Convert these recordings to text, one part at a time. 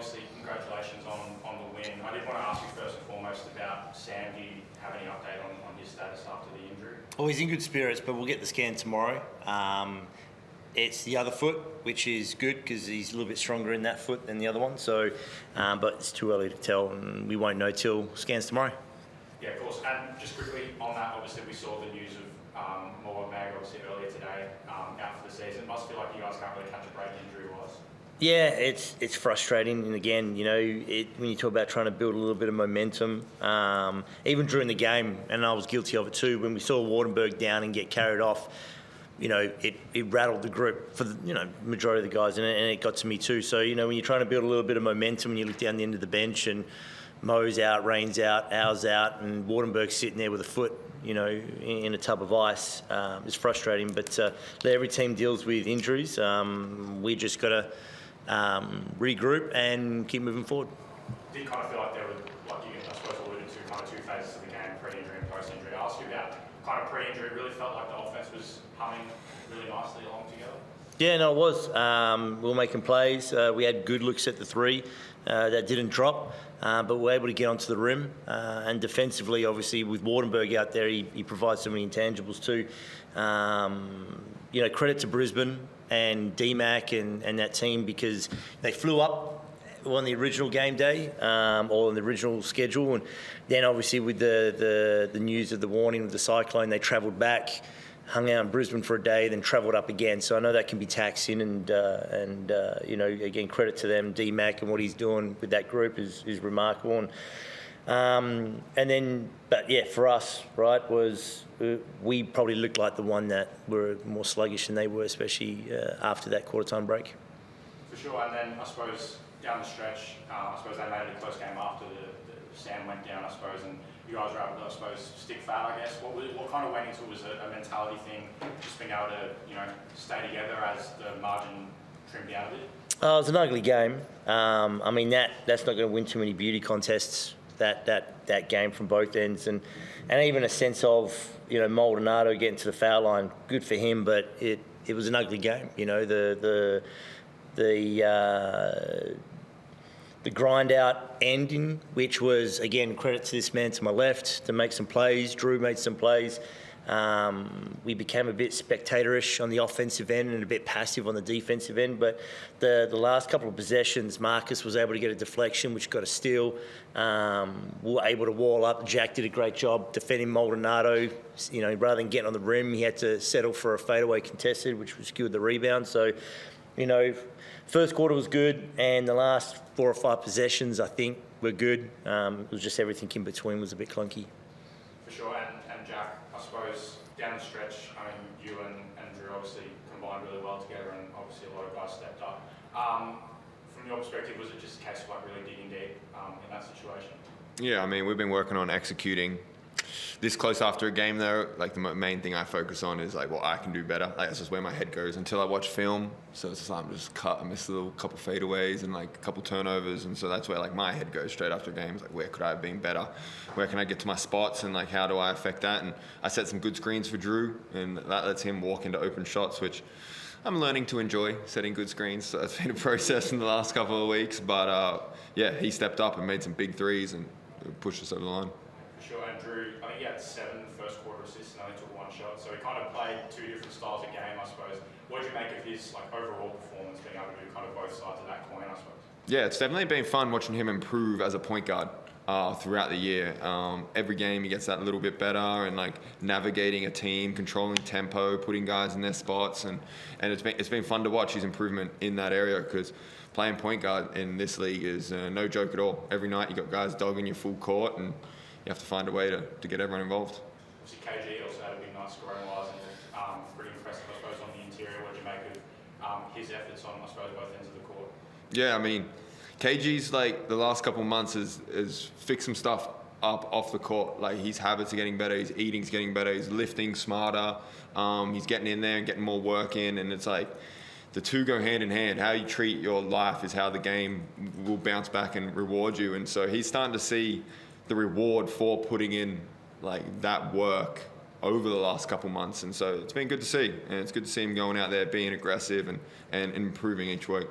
obviously, congratulations on the win. I did want to ask you first and foremost about Sam. Do you have any update on his status after the injury? Oh, he's in good spirits, but we'll get the scan tomorrow. It's the other foot, which is good because he's a little bit stronger in that foot than the other one. So, but it's too early to tell, and we won't know till scans tomorrow. Yeah, of course. And just quickly on that, obviously we saw the news of McVeigh obviously earlier today out for the season. It must feel like you guys can't really catch a break injury-wise. Yeah, it's frustrating, and again, you know, when you talk about trying to build a little bit of momentum, even during the game, and I was guilty of it too, when we saw Wardenberg down and get carried off, you know, it rattled the group for the, you know, majority of the guys, and it got to me too. So, you know, when you're trying to build a little bit of momentum and you look down the end of the bench and Mo's out, Rain's out, Al's out, and Wardenberg's sitting there with a foot, you know, in a tub of ice, it's frustrating. But every team deals with injuries. We just got to regroup and keep moving forward. Do you kind of feel like there were, like you, I suppose, alluded to, kind of two phases of the game, pre-injury and post-injury? I asked you about kind of pre-injury. It really felt like the offense was humming really nicely along together. Yeah, no, it was. We were making plays. We had good looks at the three that didn't drop, but we were able to get onto the rim. And defensively, obviously, with Wardenberg out there, he provides so many intangibles too. You know, credit to Brisbane and DMAC and that team, because they flew up on the original game day or on the original schedule, and then obviously with the news of the warning of the cyclone, they travelled back, hung out in Brisbane for a day, then travelled up again. So I know that can be taxing, and you know, again, credit to them, DMAC, and what he's doing with that group is remarkable. And then, but yeah, for us, right, was we probably looked like the one that were more sluggish than they were, especially after that quarter-time break. For sure, and then I suppose down the stretch, I suppose they made it a close game after the Sam went down, I suppose, and you guys were able to, I suppose, stick fat, I guess. What kind of went into it? Was it a mentality thing, just being able to, you know, stay together as the margin trimmed down a bit? It was an ugly game. I mean, that's not going to win too many beauty contests, that game from both ends, and even a sense of, you know, Maldonado getting to the foul line, good for him, but it was an ugly game. You know, the grind out ending, which was, again, credit to this man to my left to make some plays. Drew made some plays. We became a bit spectatorish on the offensive end and a bit passive on the defensive end. But the last couple of possessions, Marcus was able to get a deflection, which got a steal. We were able to wall up. Jack did a great job defending Maldonado. You know, rather than getting on the rim, he had to settle for a fadeaway contested, which was good with the rebound. So, you know, first quarter was good, and the last 4 or 5 possessions, I think, were good. It was just everything in between was a bit clunky. For sure, and Jack, I suppose, down the stretch, I mean, you and Drew obviously combined really well together, and obviously a lot of guys stepped up. From your perspective, was it just a case of like really digging deep in that situation? Yeah, I mean, we've been working on executing. This close after a game, though, like the main thing I focus on is like what I can do better. Like, that's just where my head goes until I watch film. So it's just like I'm just cut, I miss a little couple fadeaways and like a couple turnovers, and so that's where like my head goes straight after games. Like, where could I have been better? Where can I get to my spots, and like how do I affect that? And I set some good screens for Drew, and that lets him walk into open shots, which I'm learning to enjoy, setting good screens. So it's been a process in the last couple of weeks, but yeah, he stepped up and made some big threes and pushed us over the line. Sure, and Drew, I think he had 7 first quarter assists and only took 1 shot, so he kind of played 2 different styles of game, I suppose. What did you make of his like overall performance, being able to do kind of both sides of that coin, I suppose? Yeah, it's definitely been fun watching him improve as a point guard throughout the year. Every game he gets that little bit better, and like navigating a team, controlling tempo, putting guys in their spots, and it's been fun to watch his improvement in that area, because playing point guard in this league is no joke at all. Every night you got guys dogging you full court, and you have to find a way to get everyone involved. Obviously, KG also had a big night scoring-wise, and pretty impressive, I suppose, on the interior. What did you make of his efforts on, I suppose, both ends of the court? Yeah, I mean, KG's like the last couple of months has fixed some stuff up off the court. Like, his habits are getting better, his eating's getting better, he's lifting smarter, he's getting in there and getting more work in, and it's like the two go hand in hand. How you treat your life is how the game will bounce back and reward you, and so he's starting to see the reward for putting in like that work over the last couple months, and so it's been good to see, and it's good to see him going out there being aggressive and improving each week.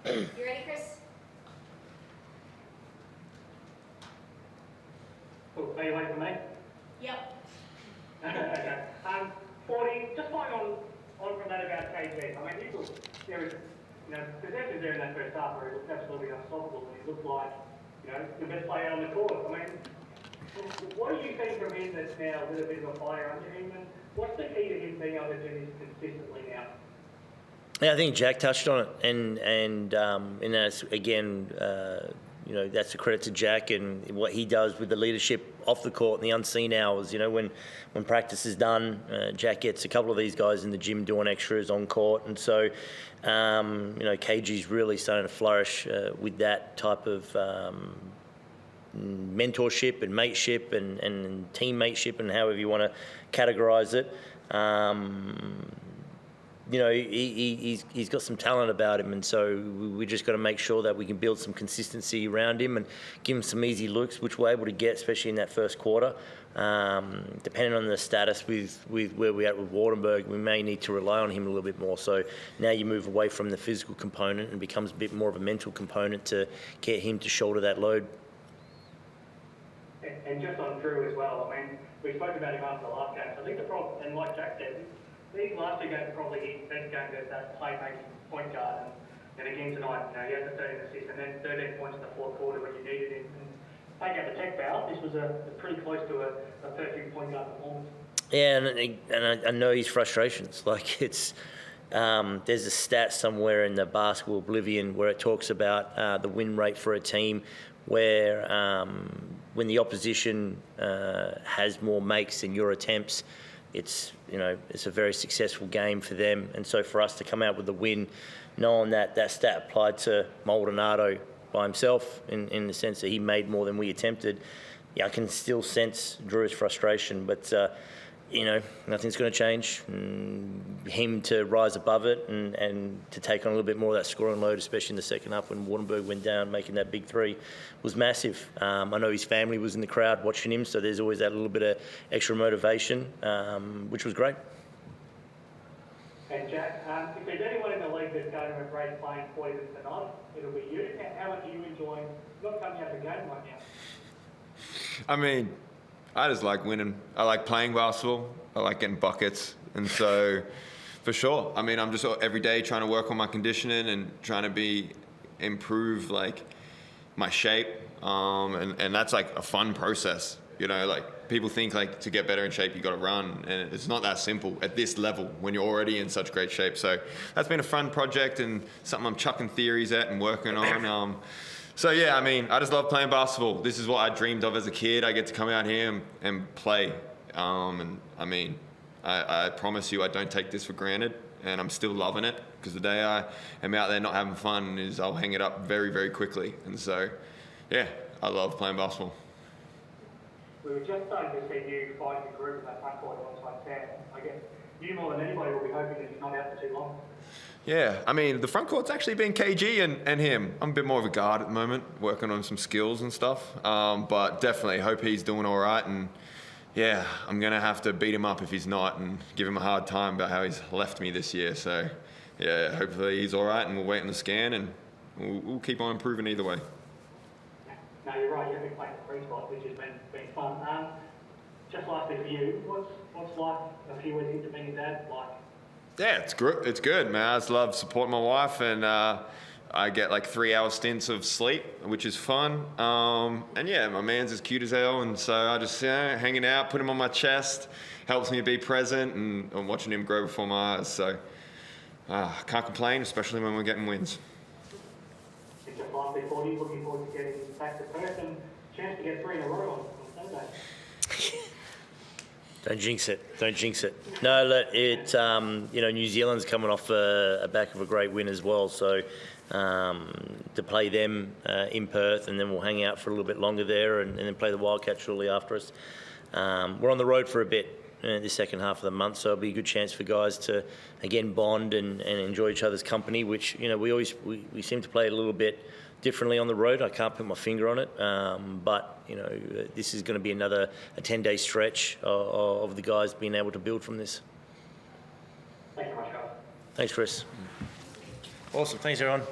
You ready, Chris? Oh, are you waiting for me? Yep. Okay. Forde, just following on from that about KG. I mean, there was, possessions there in that first half where he looked absolutely unstoppable, and he looked like, the best player on the court. I mean, what are you seeing from him that's now with a bit of a fire under him, and what's the key to him being able to do this consistently now? Yeah, I think Jack touched on it, and that's again, that's a credit to Jack and what he does with the leadership off the court and the unseen hours. When practice is done, Jack gets a couple of these guys in the gym doing extras on court, and so KG's really starting to flourish with that type of mentorship and mateship and teammateship and however you want to categorise it. He's got some talent about him, and so we just got to make sure that we can build some consistency around him and give him some easy looks, which we're able to get, especially in that first quarter. Depending on the status with where we're at with Wardenberg, we may need to rely on him a little bit more. So now you move away from the physical component and becomes a bit more of a mental component to get him to shoulder that load. And just on Drew as well, I mean, we spoke about him after the last game. So I think the problem, and like Jack said, these last two games are probably his best game as that playmaking point guard. And again tonight, he had the 13 assists and then 13 points in the fourth quarter when you needed him. And take out the tech foul, this was a pretty close to a perfect point guard performance. Yeah, and I know his frustrations. Like it's, there's a stat somewhere in the basketball oblivion where it talks about the win rate for a team where when the opposition has more makes than your attempts, it's a very successful game for them. And so for us to come out with the win, knowing that stat applied to Maldonado by himself in the sense that he made more than we attempted, I can still sense Drew's frustration, but nothing's going to change. Him to rise above it and to take on a little bit more of that scoring load, especially in the second half when Wardenberg went down, making that big three, was massive. I know his family was in the crowd watching him, so there's always that little bit of extra motivation, which was great. And Jack, if there's anyone in the league that's going to embrace playing for you tonight, it'll be you. How much are you enjoying not coming out of the game right now? I mean, I just like winning. I like playing basketball. I like getting buckets. And so, for sure, I mean, I'm just every day trying to work on my conditioning and trying to improve, like, my shape. And that's, like, a fun process. Like, people think, like, to get better in shape, you got to run. And it's not that simple at this level when you're already in such great shape. So that's been a fun project and something I'm chucking theories at and working on. So, yeah, I mean, I just love playing basketball. This is what I dreamed of as a kid. I get to come out here and play. And, I mean, I promise you I don't take this for granted, and I'm still loving it, because the day I am out there not having fun is I'll hang it up very, very quickly. And so, yeah, I love playing basketball. We were just starting to see you fight the group in that front court alongside Sam. I guess you more than anybody will be hoping that he's not out for too long. Yeah, I mean, the front court's actually been KG and him. I'm a bit more of a guard at the moment, working on some skills and stuff. But definitely hope he's doing all right. And, yeah, I'm going to have to beat him up if he's not and give him a hard time about how he's left me this year. So, yeah, hopefully he's all right and we'll wait on the scan and we'll keep on improving either way. No, you're right. You've been playing the free spot, which has been fun. Just lastly for you, what's life a few weeks into being a dad like? Yeah, it's good, man. I just love supporting my wife, and I get like 3-hour stints of sleep, which is fun. And yeah, my man's as cute as hell, and so I just hanging out, put him on my chest, helps me be present, and I'm watching him grow before my eyes. So can't complain, especially when we're getting wins. And just lastly for you, looking forward to getting back to Perth and chance to get 3 in a row on Sunday. Don't jinx it. No, look, New Zealand's coming off a back of a great win as well. So to play them in Perth, and then we'll hang out for a little bit longer there and then play the Wildcats shortly after us. We're on the road for a bit the second half of the month, so it'll be a good chance for guys to, again, bond and enjoy each other's company, which, we seem to play a little bit differently on the road. I can't put my finger on it, but this is going to be a 10-day stretch of the guys being able to build from this. Thank you very much, guys. Thanks, Chris. Awesome. Thanks, everyone.